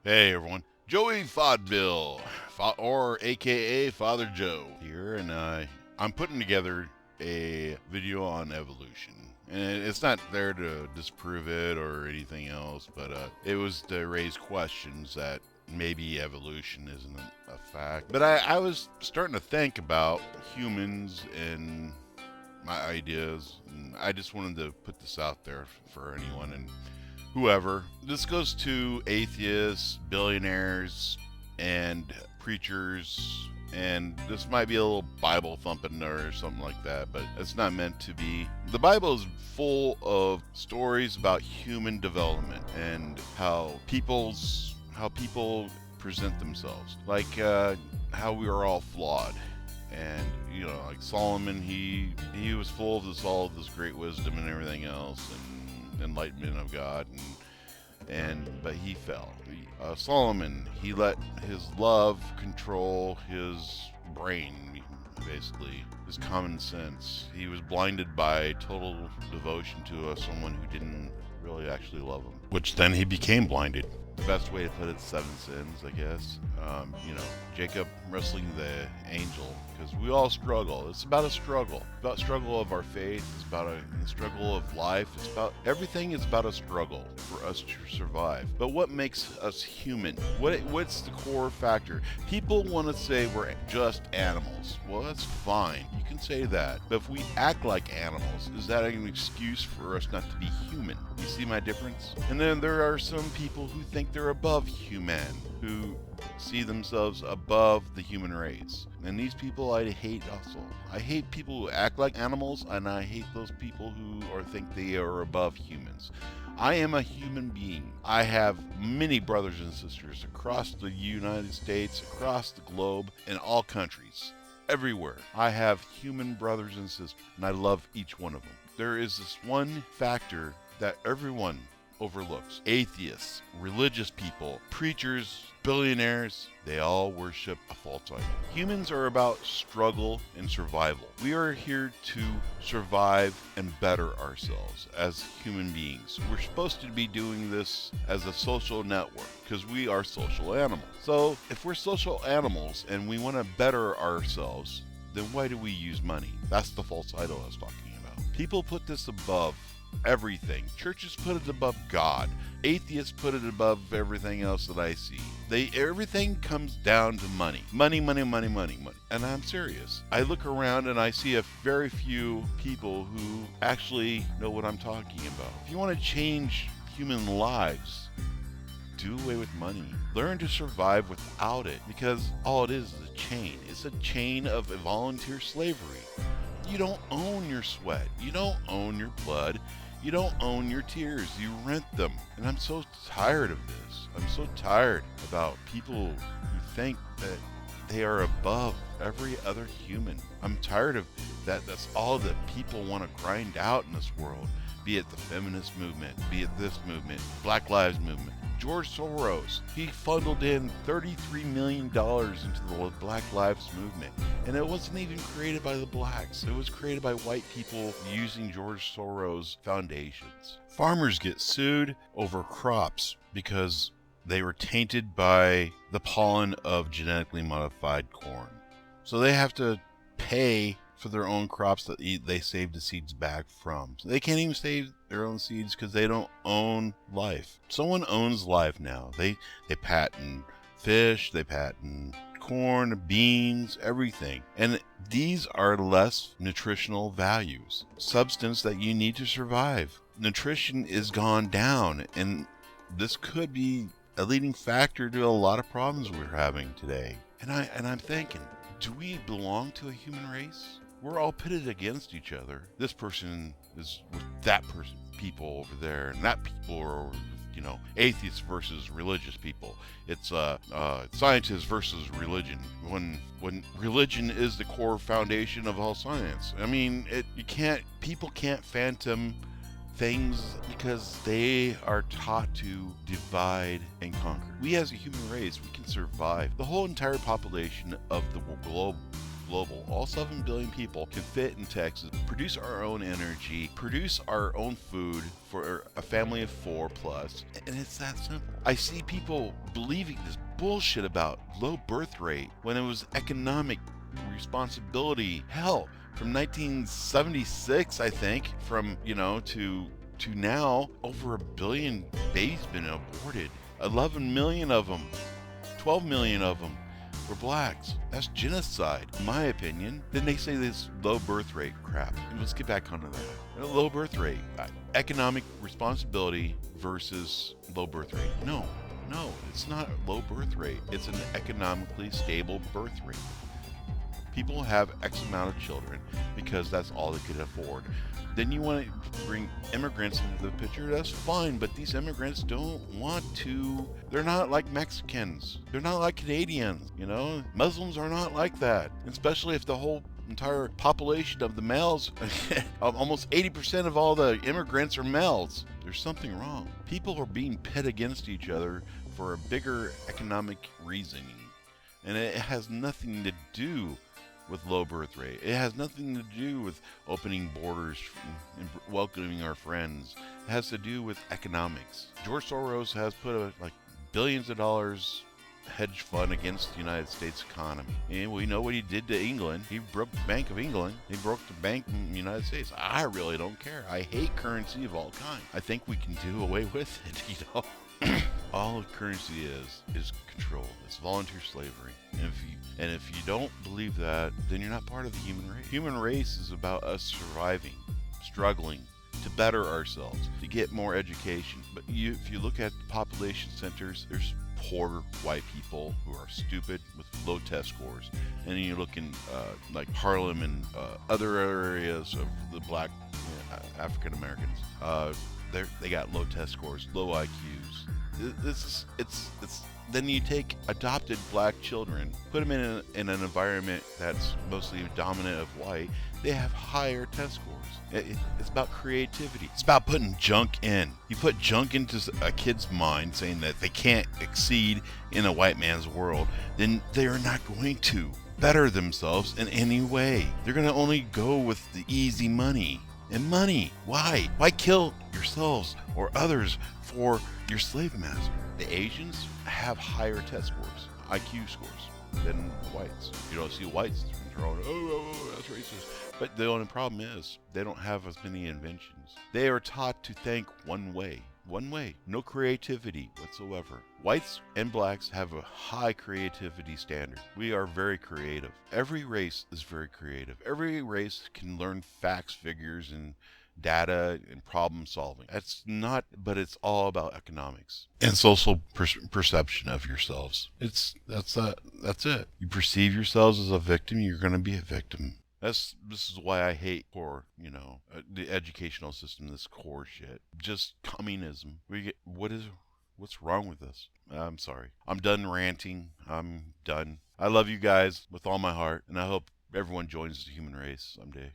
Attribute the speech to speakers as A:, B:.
A: Hey everyone, Joey Fodville, or AKA Father Joe here, and I'm putting together a video on evolution. And it's not there to disprove it or anything else, but it was to raise questions that maybe evolution isn't a fact. But I was starting to think about humans and my ideas, and I just wanted to put this out there for anyone and whoever. This goes to atheists, billionaires, and preachers. And this might be a little Bible thumping or something like that, but it's not meant to be. The Bible is full of stories about human development and how people present themselves, like how we are all flawed. And like Solomon, he was full of all of this great wisdom and everything else, and enlightenment of God, and but he fell. Solomon, he let his love control his brain, basically his common sense. He was blinded by total devotion to someone who didn't really actually love him, which then he became blinded. The best way to put it, seven sins, I guess. Jacob wrestling the angel, because we all struggle. It's about a struggle. It's about struggle of our faith. It's about a struggle of life. It's about everything is about a struggle for us to survive. But what makes us human? What's the core factor? People want to say we're just animals. Well, that's fine. You can say that. But if we act like animals, is that an excuse for us not to be human? You see my difference? And then there are some people who think they're above human, who see themselves above the human race. And these people I hate also. I hate people who act like animals, and I hate those people who think they are above humans. I am a human being. I have many brothers and sisters across the United States, across the globe, in all countries. Everywhere. I have human brothers and sisters, and I love each one of them. There is this one factor that everyone overlooks. Atheists, religious people, preachers, billionaires, they all worship a false idol. Humans are about struggle and survival. We are here to survive and better ourselves as human beings. We're supposed to be doing this as a social network because we are social animals. So if we're social animals and we want to better ourselves, then why do we use money? That's the false idol I was talking about. People put this above everything. Churches put it above God. Atheists put it above everything else that I see. Everything comes down to money. Money, money, money, money, money. And I'm serious. I look around and I see a very few people who actually know what I'm talking about. If you want to change human lives, do away with money. Learn to survive without it, because all it is a chain. It's a chain of volunteer slavery. You don't own your sweat. You don't own your blood. You don't own your tears. You rent them. And I'm so tired of this. I'm so tired about people who think that they are above every other human. I'm tired of that. That's all that people want to grind out in this world. Be it the feminist movement, be it this movement, Black Lives Movement. George Soros, he funneled in $33 million into the Black Lives Movement. And it wasn't even created by the blacks. It was created by white people using George Soros foundations. Farmers get sued over crops because they were tainted by the pollen of genetically modified corn. So they have to pay for their own crops that they save the seeds back from. So they can't even save their own seeds because they don't own life. Someone owns life now. They patent fish, they patent corn, beans, everything. And these are less nutritional values. Substance that you need to survive. Nutrition is gone down, and this could be a leading factor to a lot of problems we're having today. And I'm thinking, do we belong to a human race? We're all pitted against each other. This person is with that person, people over there, and that people are over, atheists versus religious people. It's scientists versus religion. When religion is the core foundation of all science. I mean, people can't phantom things because they are taught to divide and conquer. We as a human race, we can survive. The whole entire population of the globe global. All 7 billion people can fit in Texas, produce our own energy, produce our own food for a family of 4 plus. And it's that simple. I see people believing this bullshit about low birth rate when it was economic responsibility. Hell, from 1976, I think, from, to now, over 1 billion babies been aborted. 11 million of them, 12 million of them were blacks. That's genocide, in my opinion. Then they say this low birth rate crap. Let's get back onto that. Low birth rate, economic responsibility versus low birth rate. No, it's not a low birth rate. It's an economically stable birth rate. People have X amount of children because that's all they could afford. Then you want to bring immigrants into the picture, that's fine, but these immigrants don't want to. They're not like Mexicans. They're not like Canadians, Muslims are not like that, especially if the whole entire population of the males, almost 80% of all the immigrants are males. There's something wrong. People are being pit against each other for a bigger economic reasoning, and it has nothing to do with low birth rate. It has nothing to do with opening borders and welcoming our friends. It has to do with economics. George Soros has put billions of dollars hedge fund against the United States economy. And we know what he did to England. He broke the Bank of England. He broke the bank in the United States. I really don't care. I hate currency of all kinds. I think we can do away with it, All of currency is control. It's volunteer slavery. And if you don't believe that, then you're not part of the human race. Human race is about us surviving, struggling to better ourselves, to get more education. But if you look at population centers, there's poor white people who are stupid with low test scores. And then you look in like Harlem and other areas of the black African Americans. They got low test scores, low IQs. Then you take adopted black children, put them in an environment that's mostly dominant of white. They have higher test scores. It's about creativity. It's about putting junk in. You put junk into a kid's mind, saying that they can't exceed in a white man's world, then they are not going to better themselves in any way. They're going to only go with the easy money. And money. Why? Why kill yourselves or others for your slave master? The Asians have higher test scores, IQ scores, than whites. You don't see whites throwing, oh, that's racist. But the only problem is they don't have as many inventions. They are taught to think one way. One way. No creativity whatsoever. Whites and blacks have a high creativity standard. We are very creative. Every race is very creative. Every race can learn facts, figures, and data and problem solving. But it's all about economics and social perception of yourselves. That's it. You perceive yourselves as a victim, you're going to be a victim. This is why I hate core, the educational system, this core shit. Just communism. What's wrong with this? I'm sorry. I'm done ranting. I'm done. I love you guys with all my heart, and I hope everyone joins the human race someday.